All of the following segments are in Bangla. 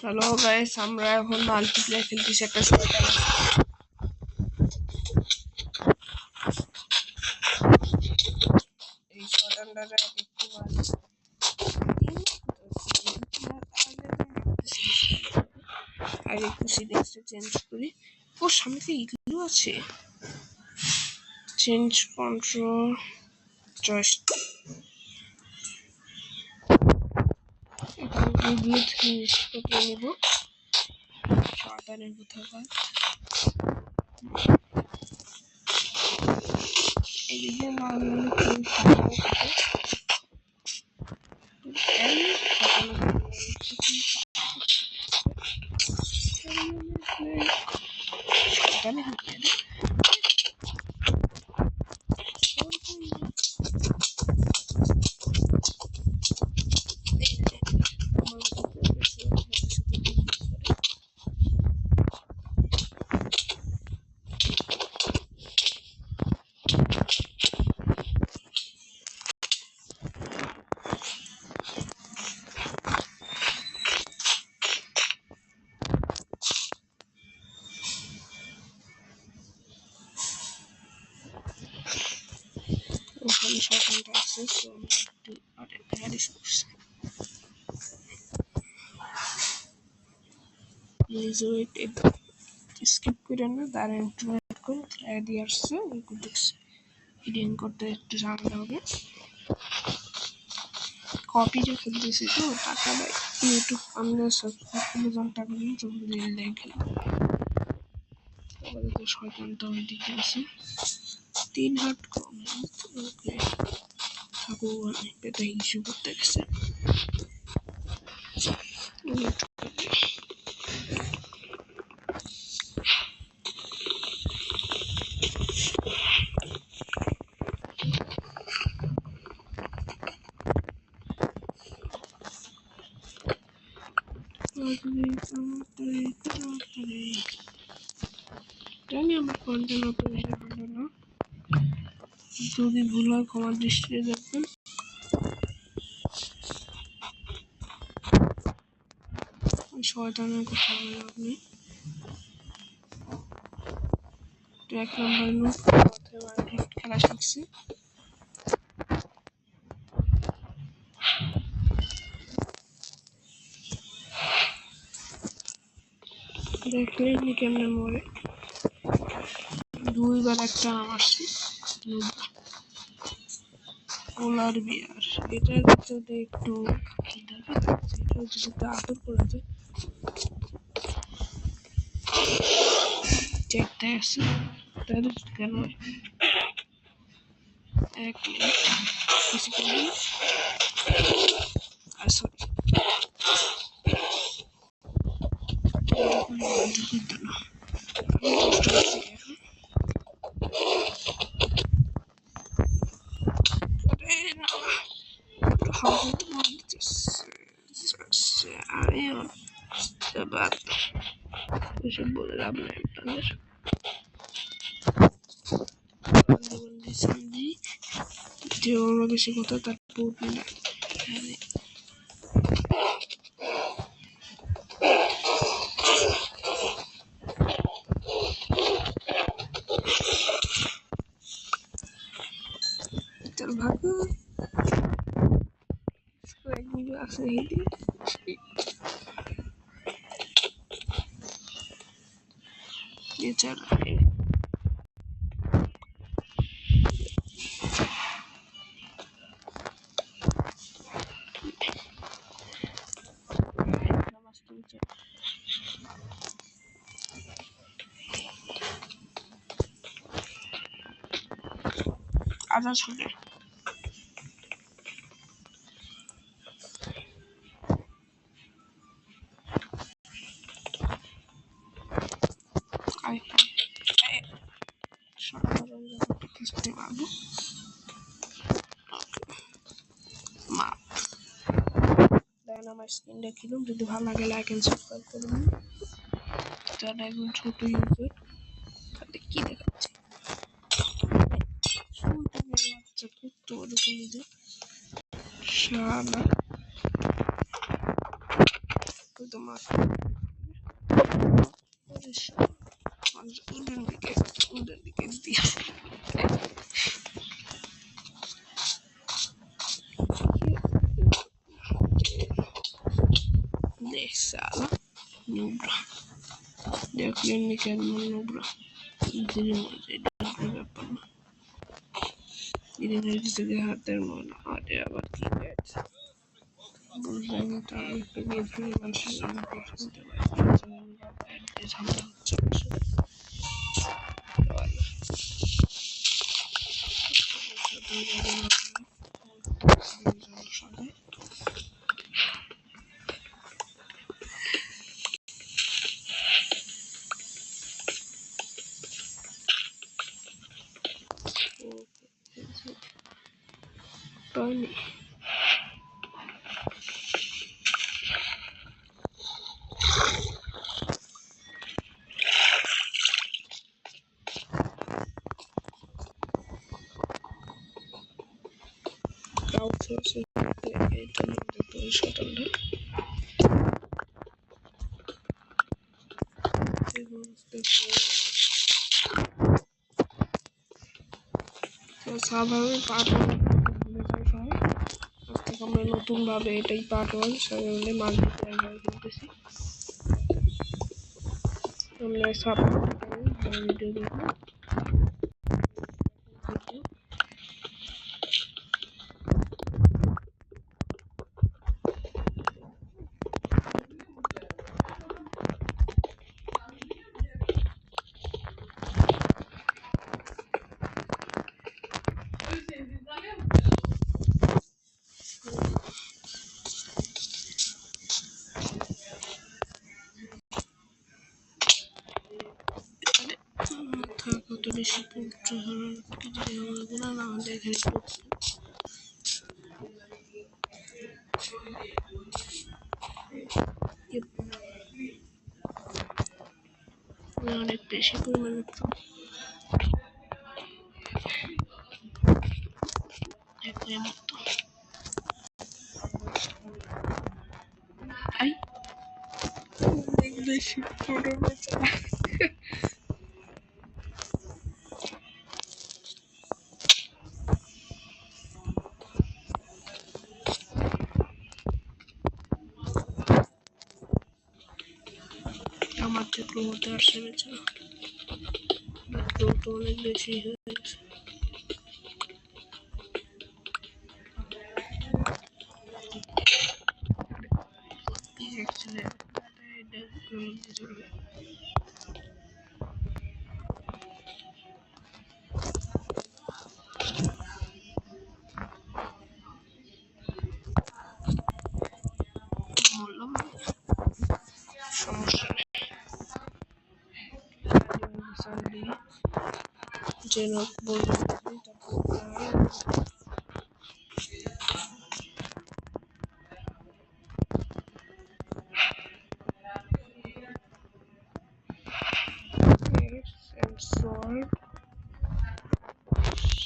হ্যালো গাইস, আমরা এখন মাল্টিপ্লেয়ার খেলতেছি একটা শয়তান আছে। এই শয়তানটারে একটু আর একটু সিটিংসটা চেঞ্জ করি। ও সামনে তো ইগলু আছে। Change control joystick. এখন ইগলু থেকে জিনিসপত্র নেব। শয়তানের কোথাকার এদিকে নর্মালি কেউ ওখানে শয়তানটা আছে। সো আমরা একটু হ্যারিস করছি। প্লিজ ওয়েট, স্কিপ করে না, তারা ইন্টারনেট করে থ্রেড আসছে এডিটিং করতে একটু ঝামেলা হবে। কপি যে খুলতেছি তো টাকা দেয় ইউটিউব, আমরা সাবস্ক্রাইব টাকা দিয়ে চলতে দেখি। আমাদের শয়তানটা ওইদিকে আছে, 3 হাত কম। ওকে থাকো, এটা ইস্যু করতে গেছে। জানি আমার কন্টেন্ট অত বেশি ভালো না, যদি ভুল হয় ক্ষমার দৃষ্টিতে দেখবেন। শয়তানের কথা বলে আপনি 1 নম্বর লুক খেলা শিখছি। দেখলেন কেমনে মরে, 2 বার একটা মারছি। পোলার বিয়ার, এটার যদি একটু আদর করা যায়। চেকটা আছে তাহলে কেন 1 মিনিট কিছু করি। সরি এসব বলে লাভ নাই আপনাদের। যে অন্য বেশি কথা তার পড়বে না। चल भागो, इसको एक वीडियो आपसे ही दी। ये चल रहा है आजा छोटे আমার স্ক্রিনটা কিরকম, যদি ভালো লাগে লাইক এন্ড সাবস্ক্রাইব করবেন। যারা একজন ছোট ইউজার তাদের কি দেখাচ্ছে বাচ্চা কুত্তো ওরকম শালা তোমার উদের দিকে দিয়া দেখ শালা নুবরা দেখলেন নি কেন নুবরা দিনের মধ্যে ব্যাপার না দিনের থেকে হাতের মন হাতে আবার কি গেছে বুঝলাম তো আমি একটু গেছিলাম মানুষের জন্য শুনতে পারি ঝামেলা হচ্ছে পানি outsourcing এটা মধ্যে পরিষেবাটা স্বাভাবিক পার্ট আমরা নতুন ভাবে এটাই পার্ট ওয়ান সবাই মাল্টিপ্লেয়ার খেলতেছি আমরা সাপোর্ট ভিডিও দেখবো কত বেশি পুত্র না আমাদের এখানে অনেক বেশি পরিমাণে বেশি ফটো বেচা আমার থেকে হতে আসছে বেচারা তো অনেক বেশি হয়েছে সমস্যা নেই যেন বলতে and sword,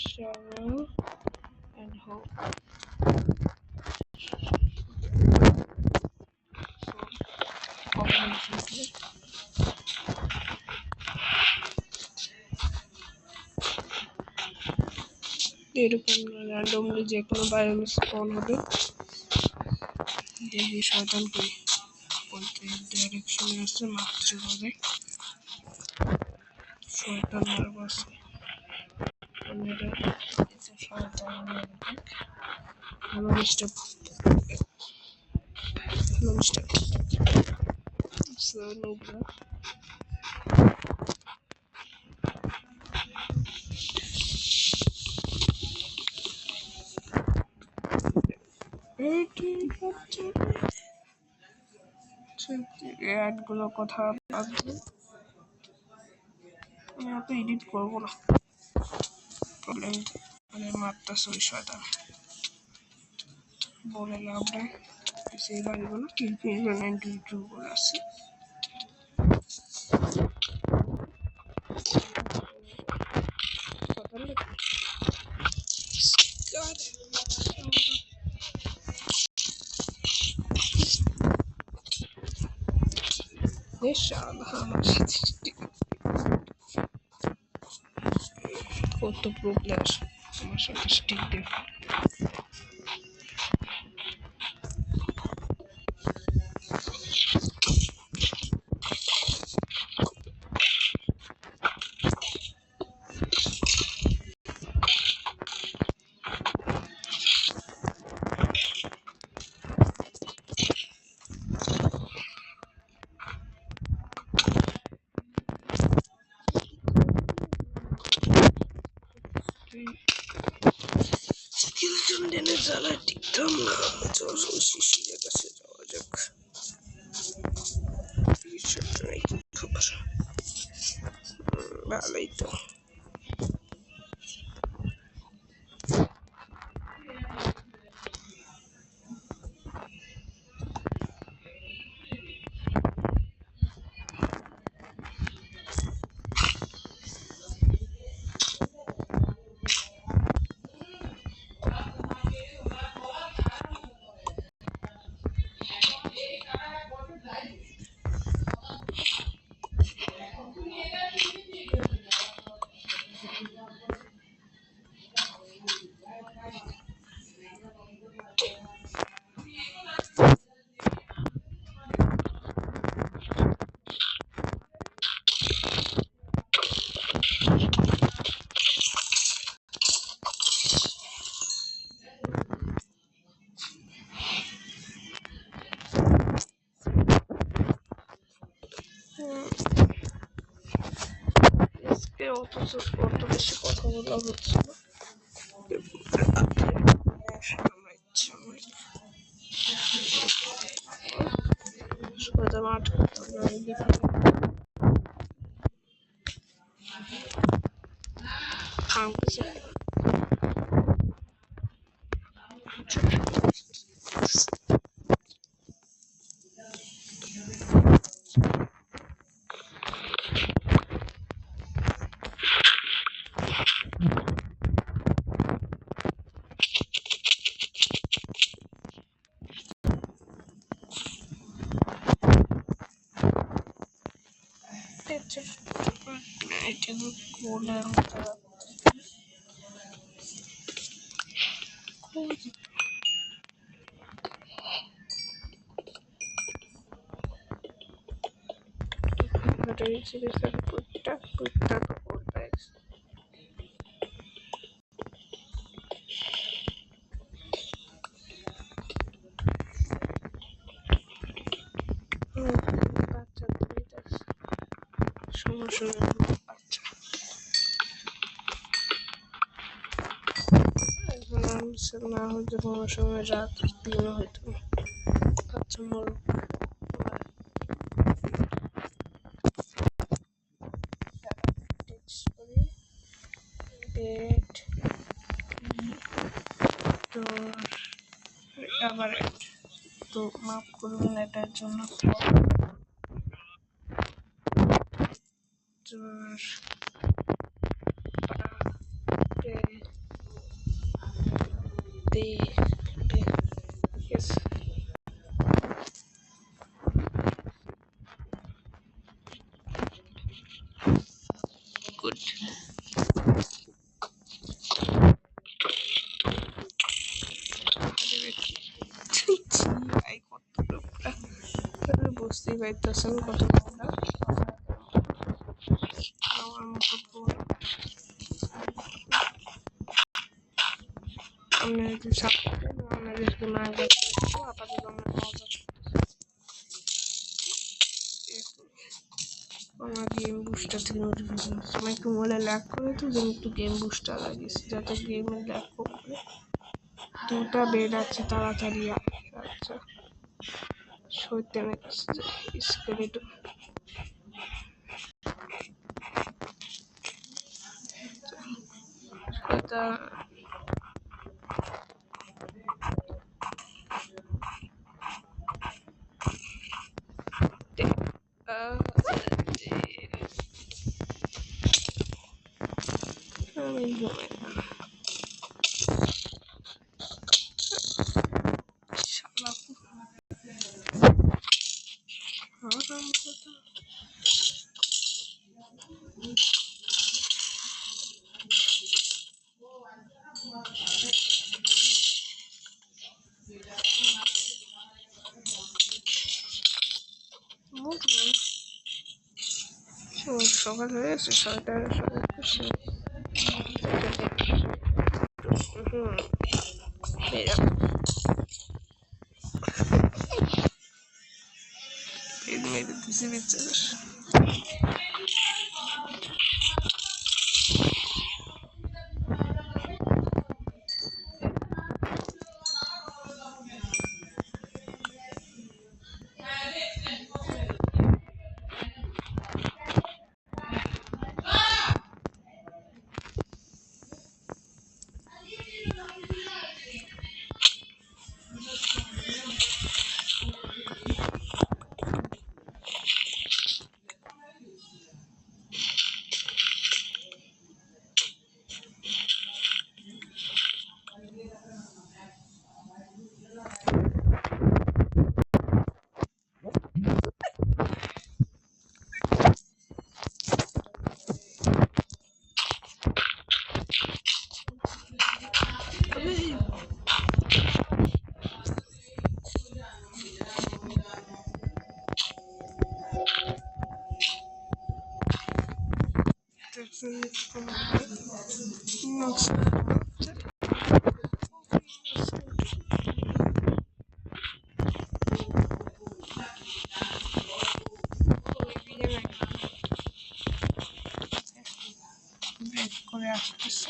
shovel, and hoe. এরকম র্যান্ডমলি যে কোনো বায়োম স্পন হবে দেখি শয়তান করি বলতে ডাইরেকশনে আসছে মাত্র হবে শয়তান মারব আছে হ্যালো মিস্টার so nobra অ্যাডগুলো কথা বাদে আমি অত এডিট করবো না প্রবলেম মানে মারতেছে ওই শয়তান বলে লাভ নেই সেই বাড়িগুলো কিল 92 বলে আছে God. শালা আমার সাথে কত প্রো প্লেয়ার আমার সাথে স্টিক দিয়ে দিনের জ্বালায় টিকতাম না শিশিরের কাছে যাওয়া যাক খবর ভালোই তো অত বেশি কথা বলা হচ্ছে না মাঠ না হয়তো কোনো সময় রাত দিন হয়তো আচ্ছা মোর আবার তো মাফ করবেন এটার জন্য yes good বুঝতেই পারতেছেন কত আমার মতো আপনাদের সাথে আপনাদেরকে না আপাতত আমরা মজা আমার গেম বুস্টার থেকে নোটিফিকেশন আমি একটু মোবাইলে ল্যাগ করে তো যেন একটু গেম বুস্টার লাগিয়েছি যাতে গেমে ল্যাগ করবে দুটা বেড আছে তাড়াতাড়ি আচ্ছা শয়তানের কাছে স্কেলেটন এটা আমি ঘুমাই শালা সকাল হয়ে গেছে 11:30 মেরে দিছি বিচার করে আসতেছে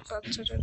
বাচ্চাটা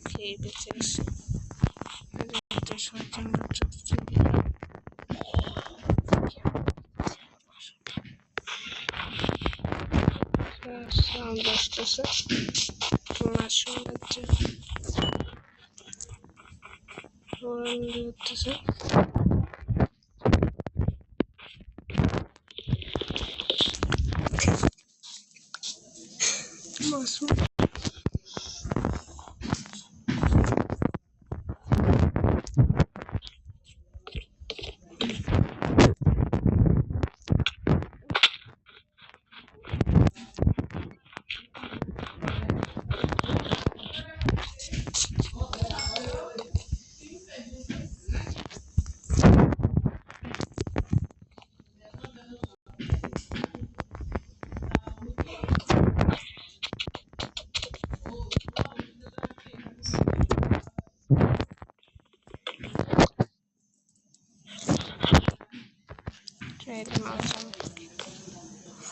খেয়ে বেঁচে আসে সাউন্ড আসতেছে মাশরুম বাচ্চা হচ্ছে mushroom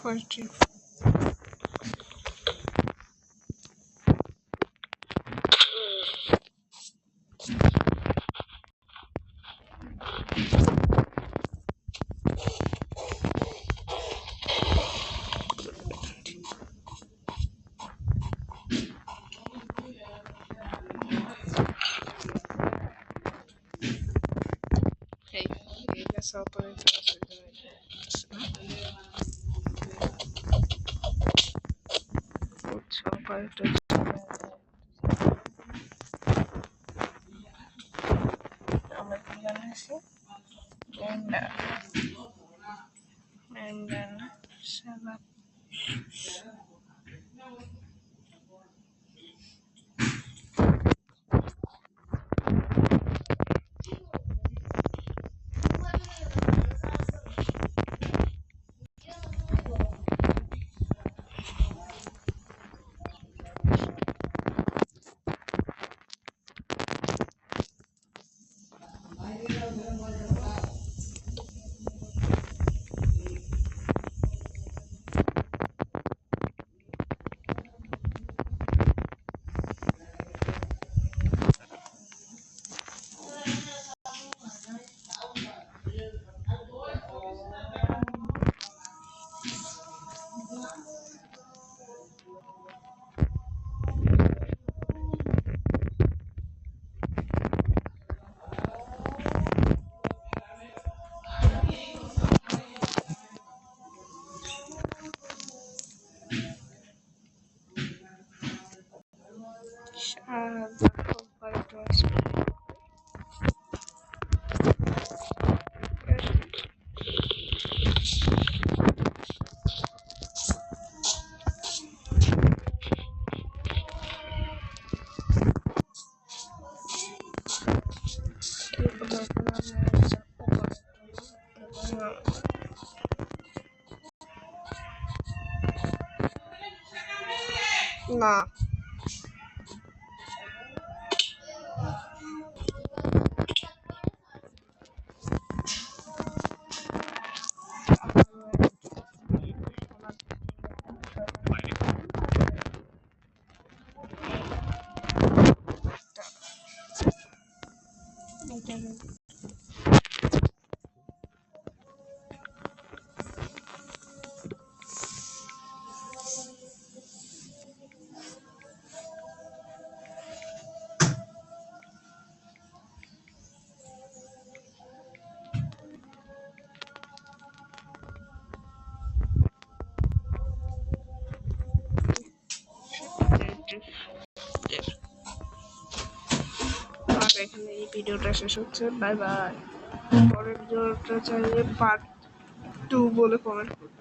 Forte. Só para entrar só para entrar membrana salad না আর এখানে এই ভিডিওটা শেষ হচ্ছে। Bye bye. পরের ভিডিওটা চাইলে পার্ট 2 বলে কমেন্ট করুন।